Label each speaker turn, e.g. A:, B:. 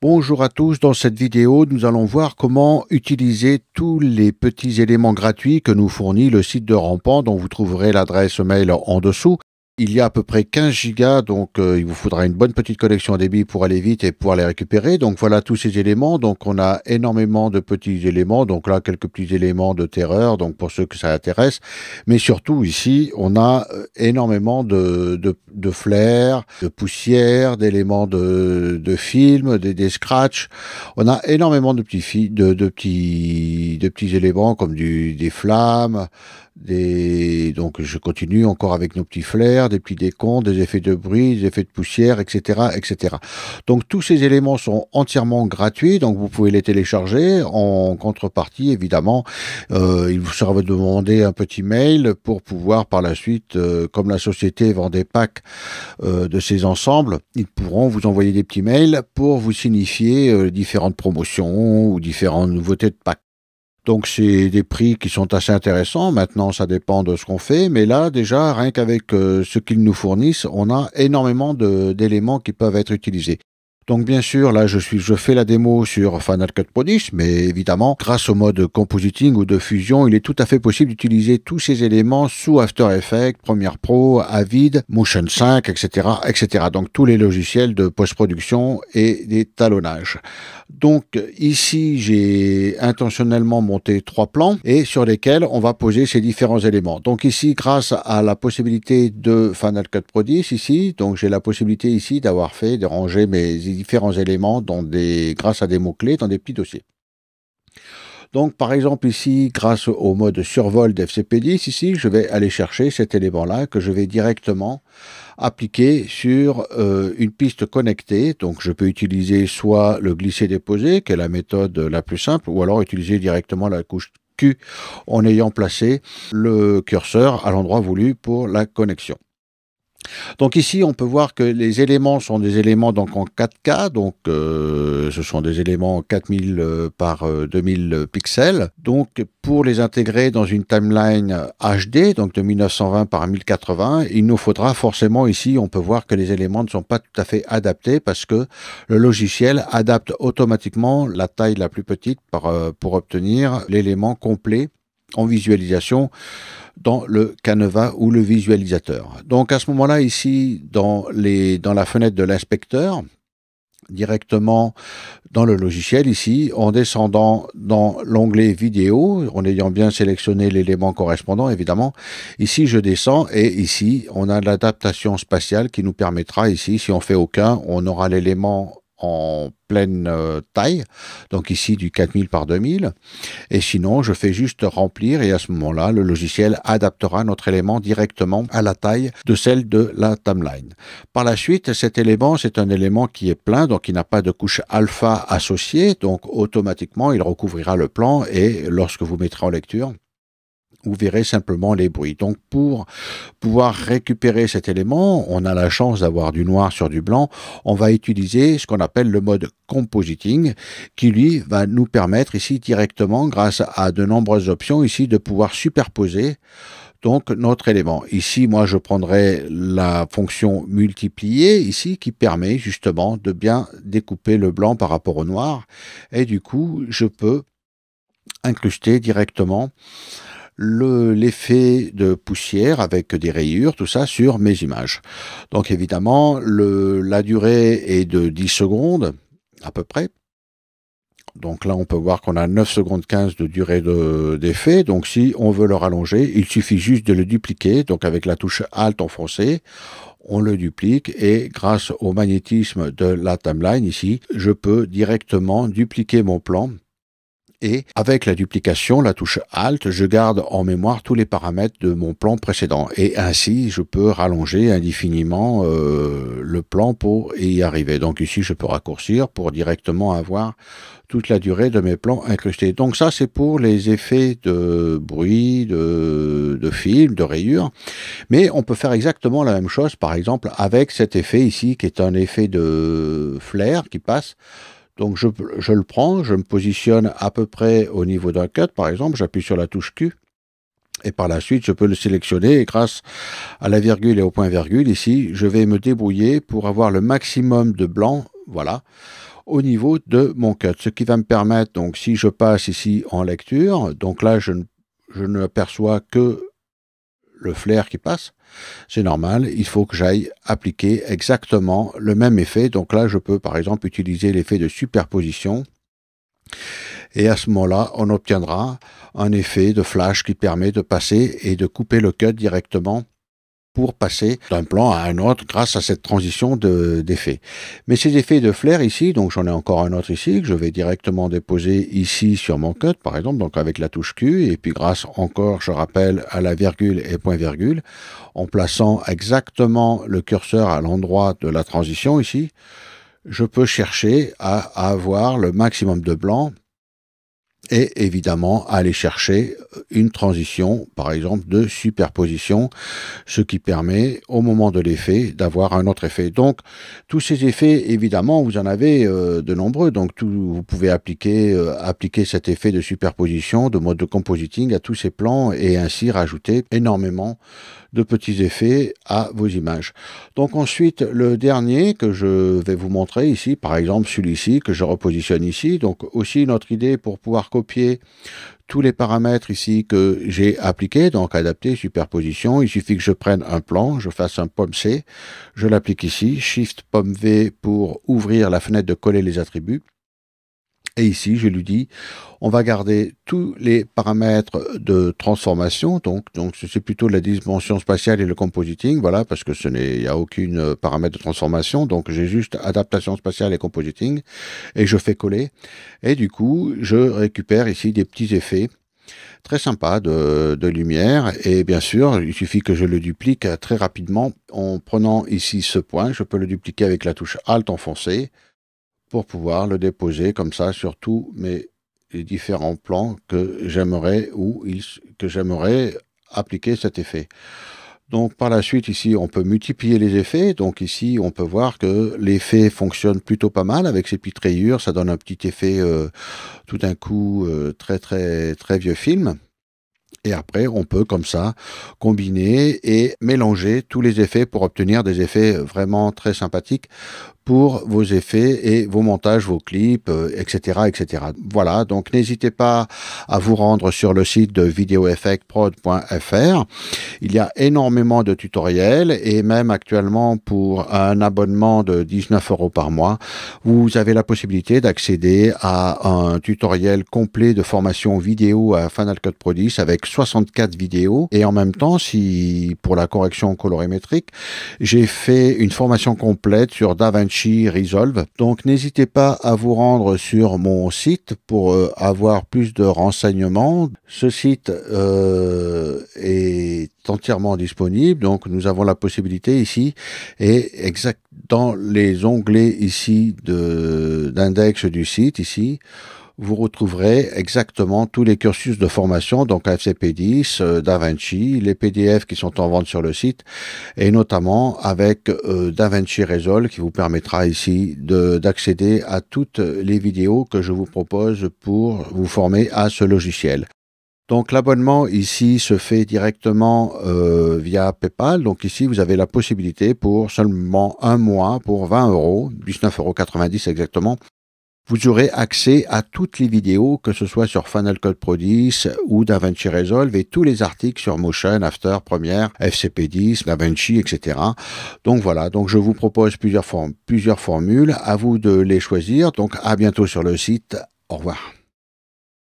A: Bonjour à tous, dans cette vidéo, nous allons voir comment utiliser tous les petits éléments gratuits que nous fournit le site de Rampant, dont vous trouverez l'adresse mail en dessous. Il y a à peu près 15 gigas, donc il vous faudra une bonne petite connexion débit pour aller vite et pouvoir les récupérer. Donc voilà tous ces éléments. Donc on a énormément de petits éléments. Donc là, quelques petits éléments de terreur, donc pour ceux que ça intéresse. Mais surtout ici, on a énormément de flair, de poussière, d'éléments de film, des scratchs. On a énormément de petits éléments comme des flammes, donc je continue encore avec nos petits flairs, des petits décomptes, des effets de bruit, des effets de poussière, etc., etc. Donc tous ces éléments sont entièrement gratuits, donc vous pouvez les télécharger. En contrepartie, évidemment, il vous sera demandé un petit mail pour pouvoir par la suite, comme la société vend des packs de ces ensembles, ils pourront vous envoyer des petits mails pour vous signifier différentes promotions ou différentes nouveautés de packs. Donc c'est des prix qui sont assez intéressants. Maintenant, ça dépend de ce qu'on fait, mais là déjà, rien qu'avec ce qu'ils nous fournissent, on a énormément d'éléments qui peuvent être utilisés. Donc bien sûr, là je fais la démo sur Final Cut Pro 10, mais évidemment, grâce au mode compositing ou de fusion, il est tout à fait possible d'utiliser tous ces éléments sous After Effects, Premiere Pro, Avid, Motion 5, etc., etc. Donc tous les logiciels de post-production et d'étalonnage. Donc ici, j'ai intentionnellement monté 3 plans et sur lesquels on va poser ces différents éléments. Donc ici, grâce à la possibilité de Final Cut Pro 10, ici, donc j'ai la possibilité ici de ranger mes différents éléments grâce à des mots-clés dans des petits dossiers. Donc, par exemple, ici, grâce au mode survol d'FCP10, ici, je vais aller chercher cet élément-là que je vais directement appliquer sur une piste connectée. Donc, je peux utiliser soit le glisser-déposer, qui est la méthode la plus simple, ou alors utiliser directement la couche Q en ayant placé le curseur à l'endroit voulu pour la connexion. Donc ici, on peut voir que les éléments sont des éléments donc en 4K, donc ce sont des éléments 4000 par 2000 pixels. Donc pour les intégrer dans une timeline HD, donc de 1920 par 1080, il nous faudra forcément ici, on peut voir que les éléments ne sont pas tout à fait adaptés parce que le logiciel adapte automatiquement la taille la plus petite pour obtenir l'élément complet en visualisation dans le Canva ou le visualisateur. Donc à ce moment-là, ici, dans la fenêtre de l'inspecteur, directement dans le logiciel, ici, en descendant dans l'onglet vidéo, en ayant bien sélectionné l'élément correspondant, évidemment, ici je descends et ici, on a l'adaptation spatiale qui nous permettra, ici, si on fait aucun, on aura l'élément en pleine taille, donc ici du 4000 par 2000, et sinon je fais juste remplir et à ce moment-là le logiciel adaptera notre élément directement à la taille de celle de la timeline. Par la suite, cet élément, c'est un élément qui est plein, donc il n'a pas de couche alpha associée, donc automatiquement il recouvrira le plan et lorsque vous mettrez en lecture, vous verrez simplement les bruits. Donc pour pouvoir récupérer cet élément, on a la chance d'avoir du noir sur du blanc, on va utiliser ce qu'on appelle le mode compositing, qui lui va nous permettre ici directement, grâce à de nombreuses options ici, de pouvoir superposer donc notre élément. Ici, moi, je prendrai la fonction multiplier ici, qui permet justement de bien découper le blanc par rapport au noir, et du coup, je peux incruster directement l'effet de poussière avec des rayures, tout ça sur mes images. Donc évidemment, la durée est de 10 secondes à peu près. Donc là, on peut voir qu'on a 9 secondes 15 de durée d'effet. Donc si on veut le rallonger, il suffit juste de le dupliquer. Donc avec la touche Alt enfoncée, on le duplique et grâce au magnétisme de la timeline ici, je peux directement dupliquer mon plan. Et avec la duplication, la touche Alt, je garde en mémoire tous les paramètres de mon plan précédent. Et ainsi, je peux rallonger indéfiniment le plan pour y arriver. Donc ici, je peux raccourcir pour directement avoir toute la durée de mes plans incrustés. Donc ça, c'est pour les effets de bruit, de film, de rayures. Mais on peut faire exactement la même chose, par exemple, avec cet effet ici, qui est un effet de flair qui passe. Donc je le prends, je me positionne à peu près au niveau d'un cut, par exemple, j'appuie sur la touche Q, et par la suite je peux le sélectionner, et grâce à la virgule et au point virgule, ici, je vais me débrouiller pour avoir le maximum de blanc, voilà, au niveau de mon cut. Ce qui va me permettre, donc si je passe ici en lecture, donc là je ne perçois que le flair qui passe. C'est normal, il faut que j'aille appliquer exactement le même effet. Donc là, je peux par exemple utiliser l'effet de superposition. Et à ce moment-là, on obtiendra un effet de flash qui permet de passer et de couper le cut directement pour passer d'un plan à un autre grâce à cette transition d'effets. Mais ces effets de flair ici, donc j'en ai encore un autre ici que je vais directement déposer ici sur mon cut par exemple, donc avec la touche Q, et puis grâce encore, je rappelle, à la virgule et point virgule, en plaçant exactement le curseur à l'endroit de la transition ici, je peux chercher à avoir le maximum de blanc et évidemment aller chercher une transition, par exemple de superposition, ce qui permet au moment de l'effet d'avoir un autre effet. Donc tous ces effets, évidemment, vous en avez de nombreux, donc vous pouvez appliquer cet effet de superposition, de mode de compositing à tous ces plans et ainsi rajouter énormément de petits effets à vos images. Donc ensuite, le dernier que je vais vous montrer ici, par exemple celui-ci que je repositionne ici, donc aussi notre idée pour pouvoir copier tous les paramètres ici que j'ai appliqués, donc adapter, superposition, il suffit que je prenne un plan, je fasse un pomme C, je l'applique ici, Shift pomme V pour ouvrir la fenêtre de coller les attributs. Et ici, je lui dis, on va garder tous les paramètres de transformation, donc c'est plutôt la dimension spatiale et le compositing, voilà, parce que il n'y a aucune paramètre de transformation, donc j'ai juste adaptation spatiale et compositing, et je fais coller, et du coup, je récupère ici des petits effets très sympas de lumière, et bien sûr, il suffit que je le duplique très rapidement, en prenant ici ce point, je peux le dupliquer avec la touche Alt enfoncée, pour pouvoir le déposer comme ça sur tous les différents plans que j'aimerais appliquer cet effet. Donc par la suite ici on peut multiplier les effets, donc ici on peut voir que l'effet fonctionne plutôt pas mal avec ces petites rayures, ça donne un petit effet tout d'un coup très très très vieux film. Et après, on peut comme ça combiner et mélanger tous les effets pour obtenir des effets vraiment très sympathiques pour vos effets et vos montages, vos clips, etc., etc. Voilà, donc n'hésitez pas à vous rendre sur le site de videoeffectprod.fr. Il y a énormément de tutoriels et même actuellement pour un abonnement de 19 € par mois, vous avez la possibilité d'accéder à un tutoriel complet de formation vidéo à Final Cut Pro 10 avec 64 vidéos et en même temps, si pour la correction colorimétrique, j'ai fait une formation complète sur DaVinci Resolve. Donc n'hésitez pas à vous rendre sur mon site pour avoir plus de renseignements. Ce site est entièrement disponible, donc nous avons la possibilité ici et exact dans les onglets ici d'index du site ici. Vous retrouverez exactement tous les cursus de formation, donc FCP10, DaVinci, les PDF qui sont en vente sur le site, et notamment avec DaVinci Resolve qui vous permettra ici d'accéder à toutes les vidéos que je vous propose pour vous former à ce logiciel. Donc l'abonnement ici se fait directement via PayPal. Donc ici vous avez la possibilité pour seulement un mois, pour 20 €, 19,90 € exactement, vous aurez accès à toutes les vidéos, que ce soit sur Final Cut Pro 10 ou DaVinci Resolve et tous les articles sur Motion, After, Premiere, FCP10, DaVinci, etc. Donc voilà, donc je vous propose plusieurs formules, à vous de les choisir. Donc à bientôt sur le site, au revoir.